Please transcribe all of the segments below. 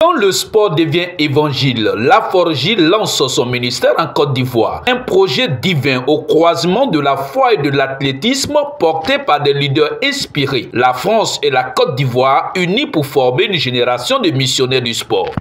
Quand le sport devient évangile, la Forgy lance son ministère en Côte d'Ivoire. Un projet divin au croisement de la foi et de l'athlétisme porté par des leaders inspirés. La France et la Côte d'Ivoire unis pour former une génération de missionnaires du sport.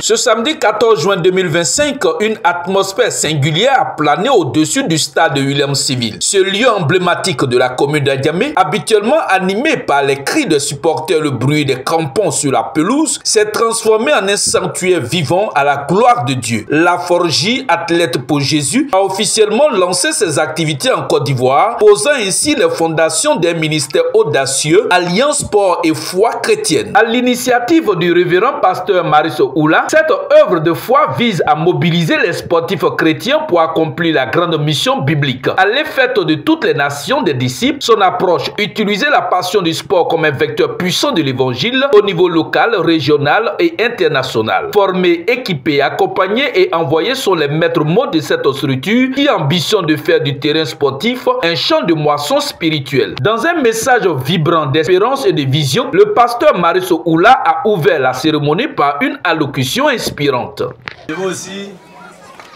Ce samedi 14 juin 2025, une atmosphère singulière a plané au-dessus du stade de William Civil. Ce lieu emblématique de la commune d'Adjamé, habituellement animé par les cris des supporters, le bruit des crampons sur la pelouse, s'est transformé en un sanctuaire vivant à la gloire de Dieu. La Forgy, athlète pour Jésus, a officiellement lancé ses activités en Côte d'Ivoire, posant ainsi les fondations d'un ministère audacieux, alliant sport et foi chrétienne. À l'initiative du révérend pasteur Maurice Oula, cette œuvre de foi vise à mobiliser les sportifs chrétiens pour accomplir la grande mission biblique. À l'effet de toutes les nations des disciples, son approche utiliser la passion du sport comme un vecteur puissant de l'évangile au niveau local, régional et international. Formés, équipés, accompagnés et envoyés sont les maîtres mots de cette structure qui ambitionne de faire du terrain sportif un champ de moisson spirituelle. Dans un message vibrant d'espérance et de vision, le pasteur Maurice Oula a ouvert la cérémonie par une allocution inspirante. Je veux aussi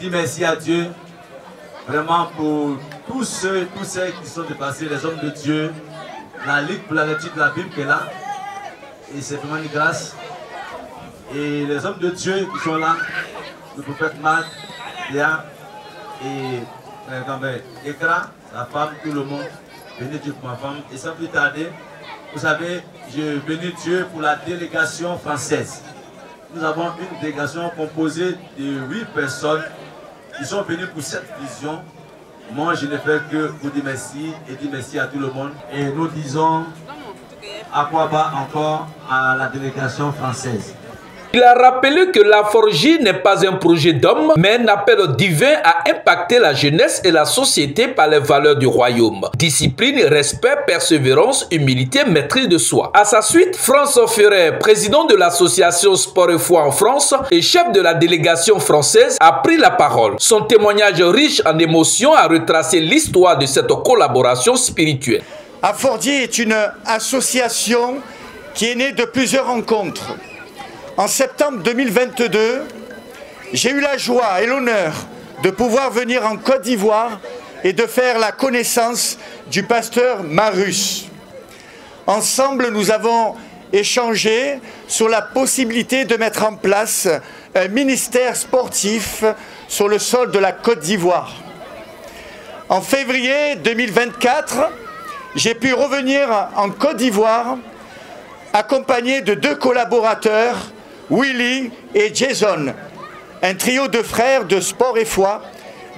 dire merci à Dieu vraiment pour tous ceux qui sont dépassés, les hommes de Dieu, la Ligue pour la lecture de la Bible qui est là, et c'est vraiment une grâce. Et les hommes de Dieu qui sont là, le prophète Marc, Léa et Ekra, sa femme, tout le monde, bénis Dieu pour ma femme. Et sans plus tarder, vous savez, je bénis Dieu pour la délégation française. Nous avons une délégation composée de 8 personnes qui sont venues pour cette vision. Moi, je ne fais que vous dire merci et dire merci à tout le monde. Et nous disons à quoi bas encore à la délégation française. Il a rappelé que la Forgy n'est pas un projet d'homme, mais un appel divin à impacter la jeunesse et la société par les valeurs du royaume. Discipline, respect, persévérance, humilité, maîtrise de soi. À sa suite, François Ferrer, président de l'association Sport et Foi en France et chef de la délégation française, a pris la parole. Son témoignage riche en émotions a retracé l'histoire de cette collaboration spirituelle. Forgy est une association qui est née de plusieurs rencontres. En septembre 2022, j'ai eu la joie et l'honneur de pouvoir venir en Côte d'Ivoire et de faire la connaissance du pasteur Maurice. Ensemble, nous avons échangé sur la possibilité de mettre en place un ministère sportif sur le sol de la Côte d'Ivoire. En février 2024, j'ai pu revenir en Côte d'Ivoire accompagné de 2 collaborateurs, Willy et Jason, un trio de frères de sport et foi,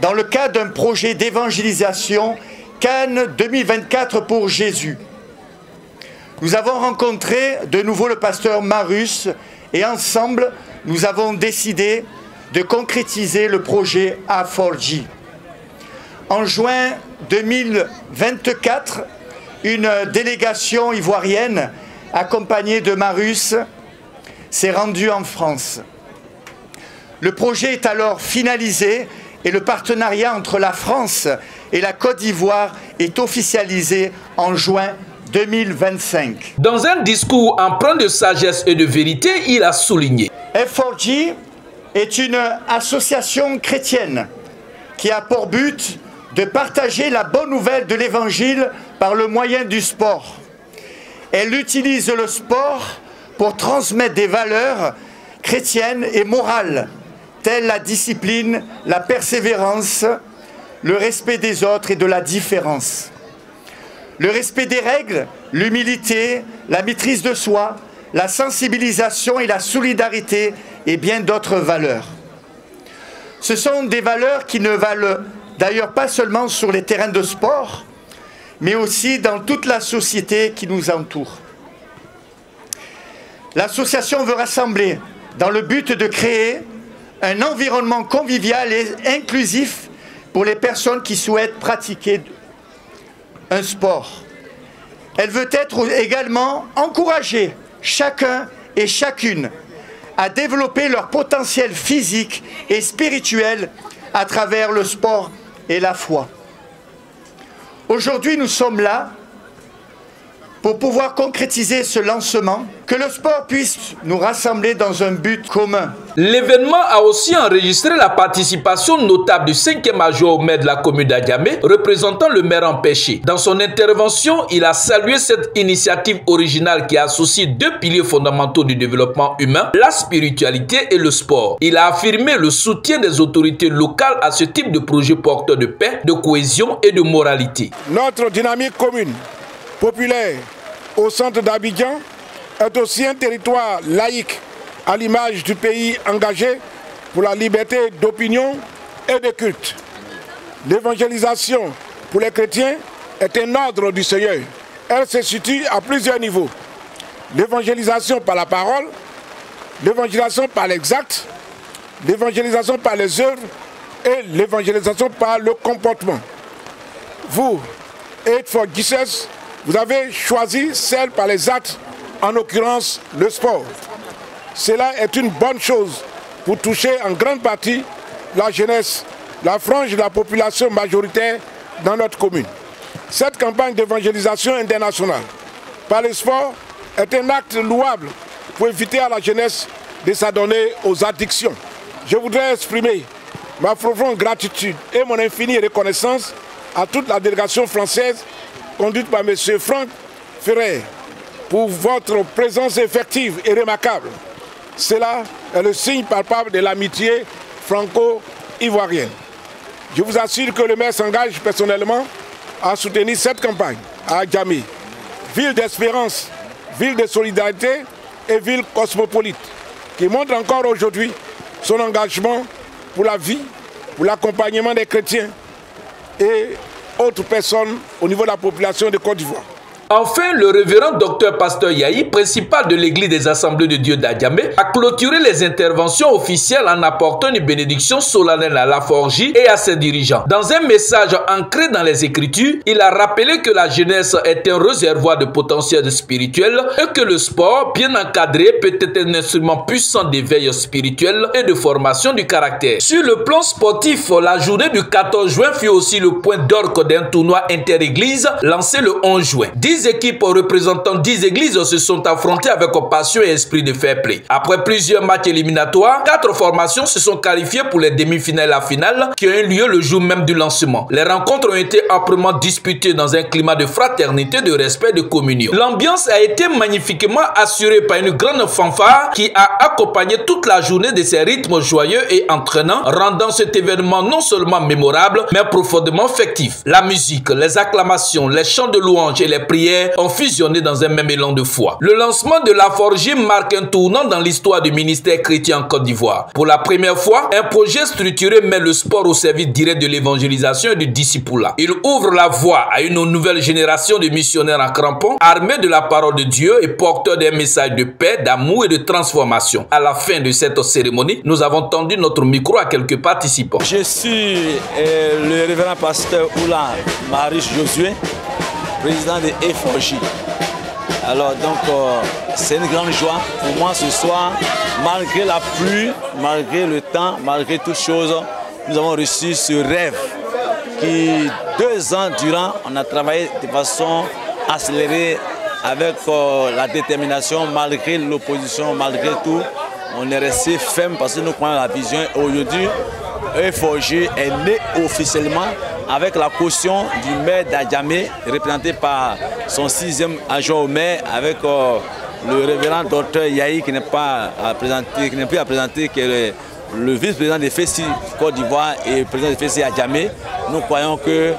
dans le cadre d'un projet d'évangélisation Cannes 2024 pour Jésus. Nous avons rencontré de nouveau le pasteur Maurice et ensemble, nous avons décidé de concrétiser le projet Forgy. En juin 2024, une délégation ivoirienne accompagnée de Maurice s'est rendu en France. Le projet est alors finalisé et le partenariat entre la France et la Côte d'Ivoire est officialisé en juin 2025. Dans un discours empreint de sagesse et de vérité, il a souligné: Forgy est une association chrétienne qui a pour but de partager la bonne nouvelle de l'Évangile par le moyen du sport. Elle utilise le sport pour transmettre des valeurs chrétiennes et morales, telles la discipline, la persévérance, le respect des autres et de la différence. Le respect des règles, l'humilité, la maîtrise de soi, la sensibilisation et la solidarité et bien d'autres valeurs. Ce sont des valeurs qui ne valent d'ailleurs pas seulement sur les terrains de sport, mais aussi dans toute la société qui nous entoure. L'association veut rassembler dans le but de créer un environnement convivial et inclusif pour les personnes qui souhaitent pratiquer un sport. Elle veut être également encourager chacun et chacune à développer leur potentiel physique et spirituel à travers le sport et la foi. Aujourd'hui, nous sommes là pour pouvoir concrétiser ce lancement, que le sport puisse nous rassembler dans un but commun. L'événement a aussi enregistré la participation notable du 5e adjoint au maire de la commune d'Adjamé, représentant le maire empêché. Dans son intervention, il a salué cette initiative originale qui associe deux piliers fondamentaux du développement humain, la spiritualité et le sport. Il a affirmé le soutien des autorités locales à ce type de projet porteur de paix, de cohésion et de moralité. Notre dynamique commune, populaire, au centre d'Abidjan, est aussi un territoire laïque, à l'image du pays engagé pour la liberté d'opinion et de culte. L'évangélisation pour les chrétiens est un ordre du Seigneur. Elle se situe à plusieurs niveaux. L'évangélisation par la parole, l'évangélisation par les actes, l'évangélisation par les œuvres et l'évangélisation par le comportement. Vous, Aid for Jesus, vous avez choisi celle par les actes, en l'occurrence le sport. Cela est une bonne chose pour toucher en grande partie la jeunesse, la frange de la population majoritaire dans notre commune. Cette campagne d'évangélisation internationale par le sport est un acte louable pour éviter à la jeunesse de s'adonner aux addictions. Je voudrais exprimer ma profonde gratitude et mon infinie reconnaissance à toute la délégation française conduite par M. Franck Ferrer pour votre présence effective et remarquable. Cela est le signe palpable de l'amitié franco-ivoirienne. Je vous assure que le maire s'engage personnellement à soutenir cette campagne à Adjamé, ville d'espérance, ville de solidarité et ville cosmopolite, qui montre encore aujourd'hui son engagement pour la vie, pour l'accompagnement des chrétiens et autres personnes au niveau de la population de Côte d'Ivoire. Enfin, le révérend docteur Pasteur Yahi, principal de l'église des Assemblées de Dieu d'Adjamé, a clôturé les interventions officielles en apportant une bénédiction solennelle à la Forgie et à ses dirigeants. Dans un message ancré dans les Écritures, il a rappelé que la jeunesse est un réservoir de potentiel spirituel et que le sport, bien encadré, peut être un instrument puissant d'éveil spirituel et de formation du caractère. Sur le plan sportif, la journée du 14 juin fut aussi le point d'orgue d'un tournoi inter-église lancé le 11 juin. 10 équipes représentant 10 églises se sont affrontées avec passion et esprit de fair play. Après plusieurs matchs éliminatoires, 4 formations se sont qualifiées pour les demi-finales et la finale qui ont eu lieu le jour même du lancement. Les rencontres ont été amplement disputées dans un climat de fraternité, de respect et de communion. L'ambiance a été magnifiquement assurée par une grande fanfare qui a accompagné toute la journée de ses rythmes joyeux et entraînants, rendant cet événement non seulement mémorable, mais profondément festif. La musique, les acclamations, les chants de louange et les prières ont fusionné dans un même élan de foi. Le lancement de la Forgie marque un tournant dans l'histoire du ministère chrétien en Côte d'Ivoire. Pour la première fois, un projet structuré met le sport au service direct de l'évangélisation et du discipulat. Il ouvre la voie à une nouvelle génération de missionnaires en crampons, armés de la parole de Dieu et porteurs d'un message de paix, d'amour et de transformation. À la fin de cette cérémonie, nous avons tendu notre micro à quelques participants. Je suis le révérend pasteur Oula Marius Josué, président de Forgie. Alors donc c'est une grande joie pour moi ce soir, malgré la pluie, malgré le temps, malgré toutes choses, nous avons reçu ce rêve qui 2 ans durant, on a travaillé de façon accélérée avec la détermination, malgré l'opposition, malgré tout, on est resté ferme parce que nous croyons la vision. Aujourd'hui, Forgie est né officiellement avec la caution du maire d'Adjamé, représenté par son 6e adjoint au maire, avec le révérend docteur Yahi qui n'est pas à présenter, qui n'est plus à présenter, qui est le vice-président de FESI Côte d'Ivoire et le président de FESI Adjamé. Nous croyons que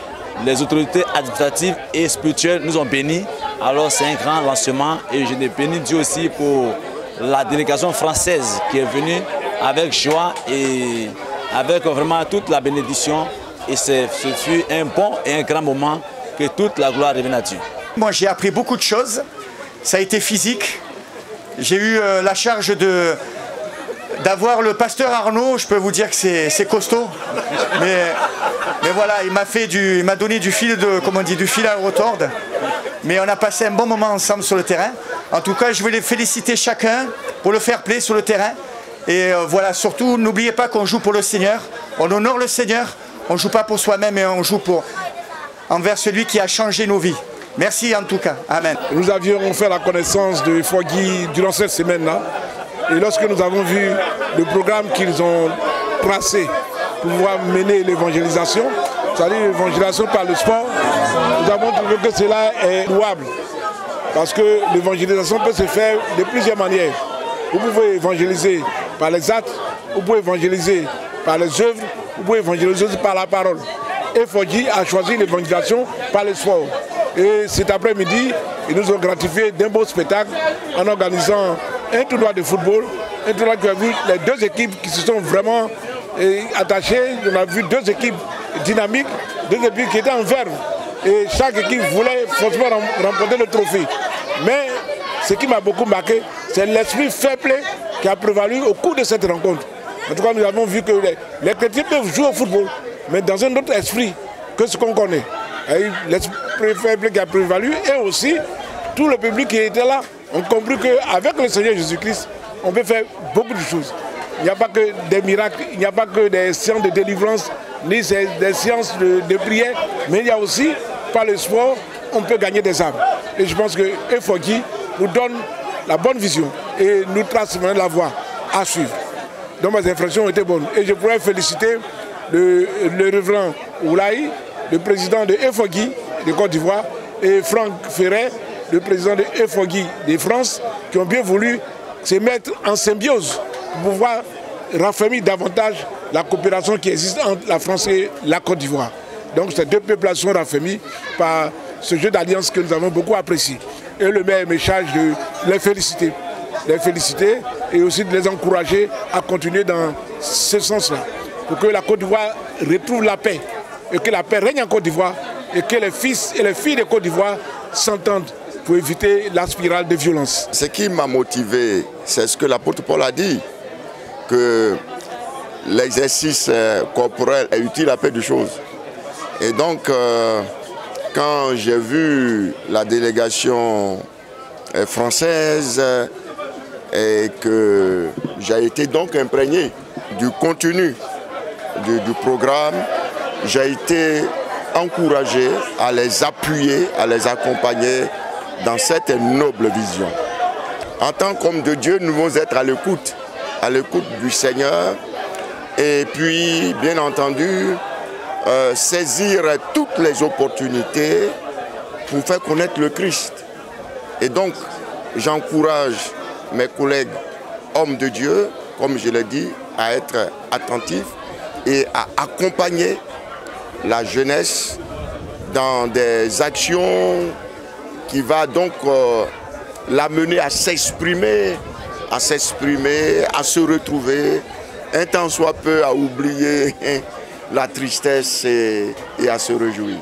les autorités administratives et spirituelles nous ont bénis. Alors c'est un grand lancement et je bénis Dieu aussi pour la délégation française qui est venue avec joie et avec vraiment toute la bénédiction. Et ce fut un bon et un grand moment, que toute la gloire revienne à Dieu. Moi j'ai appris beaucoup de choses, ça a été physique. J'ai eu la charge d'avoir le pasteur Arnaud, je peux vous dire que c'est costaud. Mais voilà, il m'a donné du fil du fil à retordre. Mais on a passé un bon moment ensemble sur le terrain. En tout cas, je voulais féliciter chacun pour le fair play sur le terrain. Et voilà, surtout, n'oubliez pas qu'on joue pour le Seigneur. On honore le Seigneur. On ne joue pas pour soi-même, mais on joue envers celui qui a changé nos vies. Merci en tout cas. Amen. Nous avions fait la connaissance de Fogui durant cette semaine-là. Et lorsque nous avons vu le programme qu'ils ont tracé pour pouvoir mener l'évangélisation, c'est-à-dire l'évangélisation par le sport, nous avons trouvé que cela est louable. Parce que l'évangélisation peut se faire de plusieurs manières. Vous pouvez évangéliser par les actes, vous pouvez évangéliser par les œuvres, vous pouvez évangéliser par la parole. Et Fogui a choisi l'évangélisation par le sport. Et cet après-midi, ils nous ont gratifié d'un beau spectacle en organisant un tournoi de football, un tournoi qui a vu les deux équipes qui se sont vraiment attachées. On a vu deux équipes dynamiques, deux équipes qui étaient en verve. Et chaque équipe voulait forcément remporter le trophée. Mais ce qui m'a beaucoup marqué, c'est l'esprit fair play qui a prévalu au cours de cette rencontre. En tout cas, nous avons vu que les chrétiens peuvent jouer au football, mais dans un autre esprit que ce qu'on connaît. L'esprit fair play qui a prévalu et aussi tout le public qui était là ont compris qu'avec le Seigneur Jésus-Christ, on peut faire beaucoup de choses. Il n'y a pas que des miracles, il n'y a pas que des séances de délivrance, ni des séances de prière, mais il y a aussi, par le sport, on peut gagner des âmes. Et je pense que Fogui nous donne la bonne vision et nous trace la voie à suivre. Donc mes impressions ont été bonnes. Et je pourrais féliciter le révérend Oulaï, le président de Fogui de Côte d'Ivoire, et Franck Ferret, le président de Fogui de France, qui ont bien voulu se mettre en symbiose pour pouvoir raffermir davantage la coopération qui existe entre la France et la Côte d'Ivoire. Donc ces deux peuples sont raffermis par ce jeu d'alliance que nous avons beaucoup apprécié. Et le meilleur message de les féliciter et aussi de les encourager à continuer dans ce sens-là, pour que la Côte d'Ivoire retrouve la paix, et que la paix règne en Côte d'Ivoire, et que les fils et les filles de Côte d'Ivoire s'entendent pour éviter la spirale de violence. Ce qui m'a motivé, c'est ce que l'apôtre Paul a dit, que l'exercice corporel est utile à peu de choses. Et donc, quand j'ai vu la délégation française et que j'ai été donc imprégné du contenu du programme, j'ai été encouragé à les appuyer, à les accompagner dans cette noble vision. En tant qu'homme de Dieu, nous devons être à l'écoute du Seigneur et puis, bien entendu, saisir toutes les opportunités pour faire connaître le Christ. Et donc, j'encourage mes collègues hommes de Dieu, comme je l'ai dit, à être attentifs et à accompagner la jeunesse dans des actions qui va donc l'amener à s'exprimer, à se retrouver, un temps soit peu à oublier la tristesse et à se réjouir.